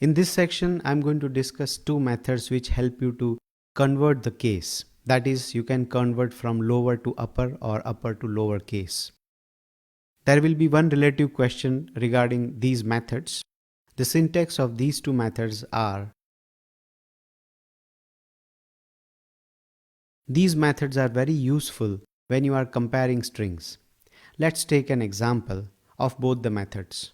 In this section, I'm going to discuss two methods which help you to convert the case. That is, you can convert from lower to upper or upper to lower case. There will be one relative question regarding these methods. The syntax of these two methods are: these methods are very useful when you are comparing strings. Let's take an example of both the methods.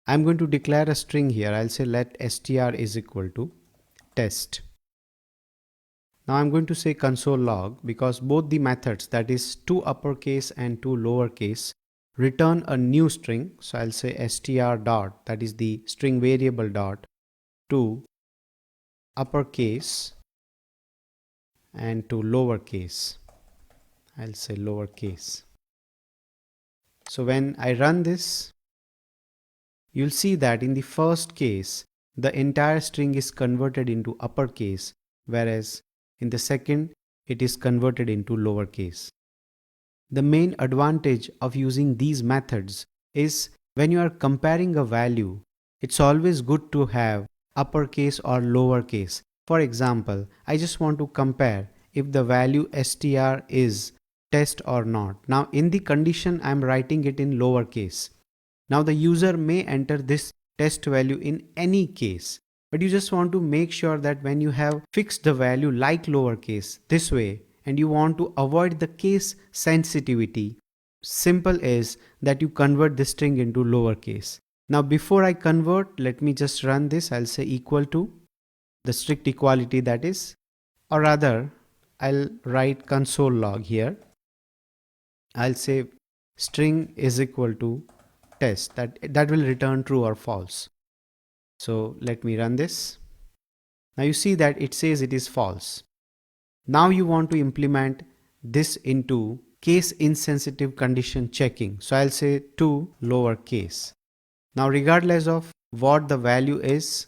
I'm going to declare a string here. I'll say let str is equal to test. Now I'm going to say console log because both the methods, that is two uppercase and two lowercase, return a new string. So I'll say str dot, that is the string variable dot, to uppercase and to lowercase. I'll say lowercase. So when I run this, you'll see that in the first case, the entire string is converted into uppercase, whereas in the second, it is converted into lowercase. The main advantage of using these methods is when you are comparing a value, it's always good to have uppercase or lowercase. For example, I just want to compare if the value str is test or not. Now in the condition, I'm writing it in lowercase. Now the user may enter this test value in any case, but you just want to make sure that when you have fixed the value like lowercase this way and you want to avoid the case sensitivity, simple is that you convert the string into lowercase. Now before I convert, let me just run this. I'll say equal to the strict equality, that is, or rather I'll write console log here. I'll say string is equal to test, that will return true or false. So let me run this. Now you see that it says it is false. Now you want to implement this into case insensitive condition checking. So I'll say to lowercase. Now regardless of what the value is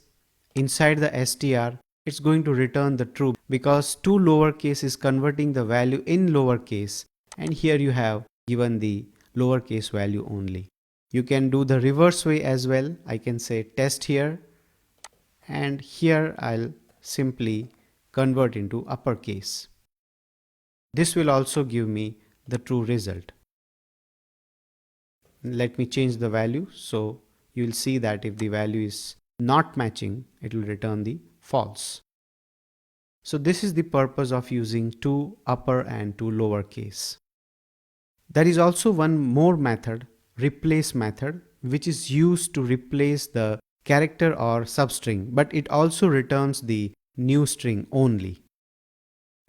inside the str, it's going to return the true because to lowercase is converting the value in lowercase, and here you have given the lowercase value only. You can do the reverse way as well. I can say test here, and here I'll simply convert into uppercase. This will also give me the true result. Let me change the value, so you'll see that if the value is not matching, it will return the false. So this is the purpose of using two upper and two lower case. There is also one more method, replace method, which is used to replace the character or substring, but it also returns the new string only.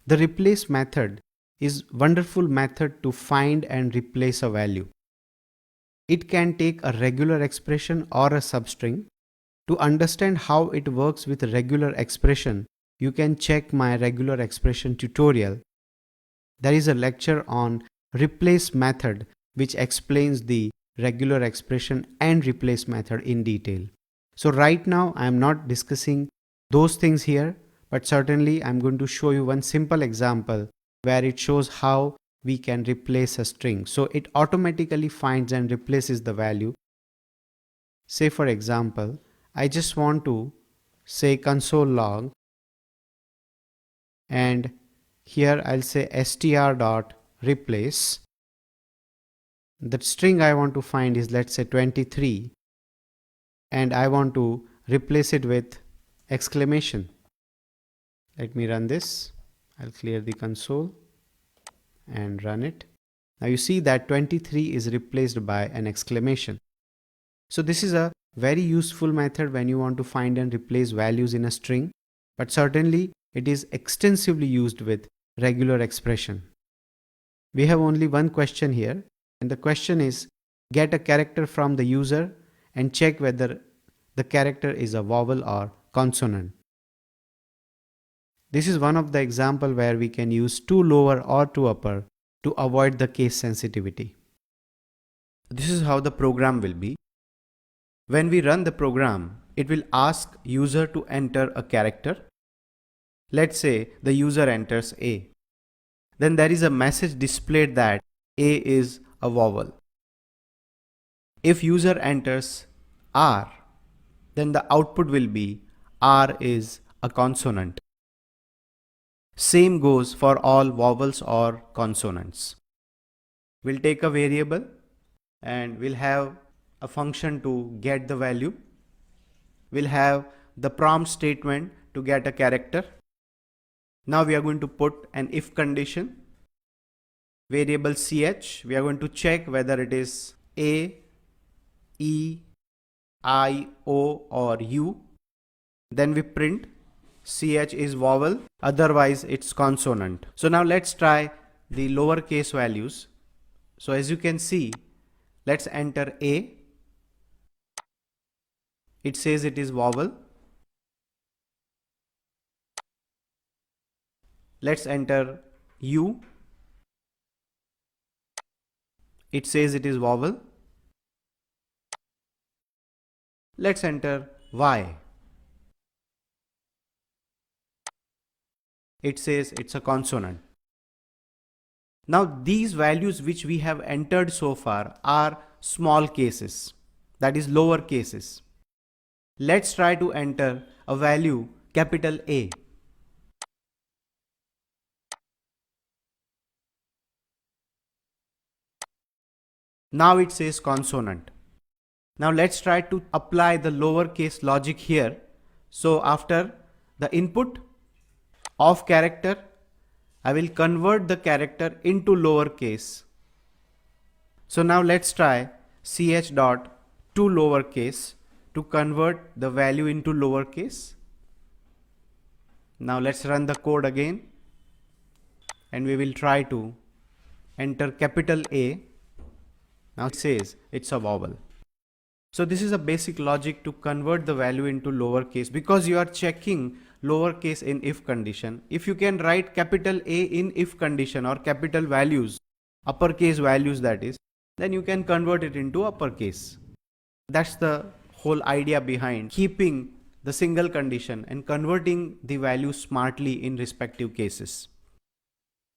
The replace method is a wonderful method to find and replace a value. It can take a regular expression or a substring. To understand how it works with a regular expression, you can check my regular expression tutorial. There is a lecture on replace method which explains the regular expression and replace method in detail. So right now I am not discussing those things here, but certainly I'm going to show you one simple example where it shows how we can replace a string. So it automatically finds and replaces the value. Say for example, I just want to say console log, and here I'll say str dot replace. The string I want to find is, let's say, 23, and I want to replace it with exclamation. Let me run this. I'll clear the console and run it. Now you see that 23 is replaced by an exclamation. So this is a very useful method when you want to find and replace values in a string, but certainly it is extensively used with regular expression. We have only one question here, and the question is get a character from the user and check whether the character is a vowel or consonant. This is one of the example where we can use two lower or two upper to avoid the case sensitivity. This is how the program will be. When we run the program, it will ask user to enter a character. Let's say the user enters A. Then there is a message displayed that A is a vowel. If user enters R, then the output will be R is a consonant. Same goes for all vowels or consonants. We'll take a variable and we'll have a function to get the value. We'll have the prompt statement to get a character. Now we are going to put an if condition. Variable ch, we are going to check whether it is A, E, I, O or U. Then we print ch is vowel, otherwise it's consonant. So now let's try the lowercase values. So as you can see, let's enter A. It says it is vowel. Let's enter U. It says it is vowel. Let's enter Y. It says it's a consonant. Now these values which we have entered so far are small cases, that is lower cases. Let's try to enter a value capital A. Now it says consonant. Now let's try to apply the lowercase logic here. So after the input of character, I will convert the character into lowercase. So now let's try ch dot to lowercase to convert the value into lowercase. Now let's run the code again and we will try to enter capital A. Now it says it's a vowel. So this is a basic logic to convert the value into lowercase, because you are checking lowercase in if condition. If you can write capital A in if condition or capital values, uppercase values that is, then you can convert it into uppercase. That's the whole idea behind keeping the single condition and converting the value smartly in respective cases.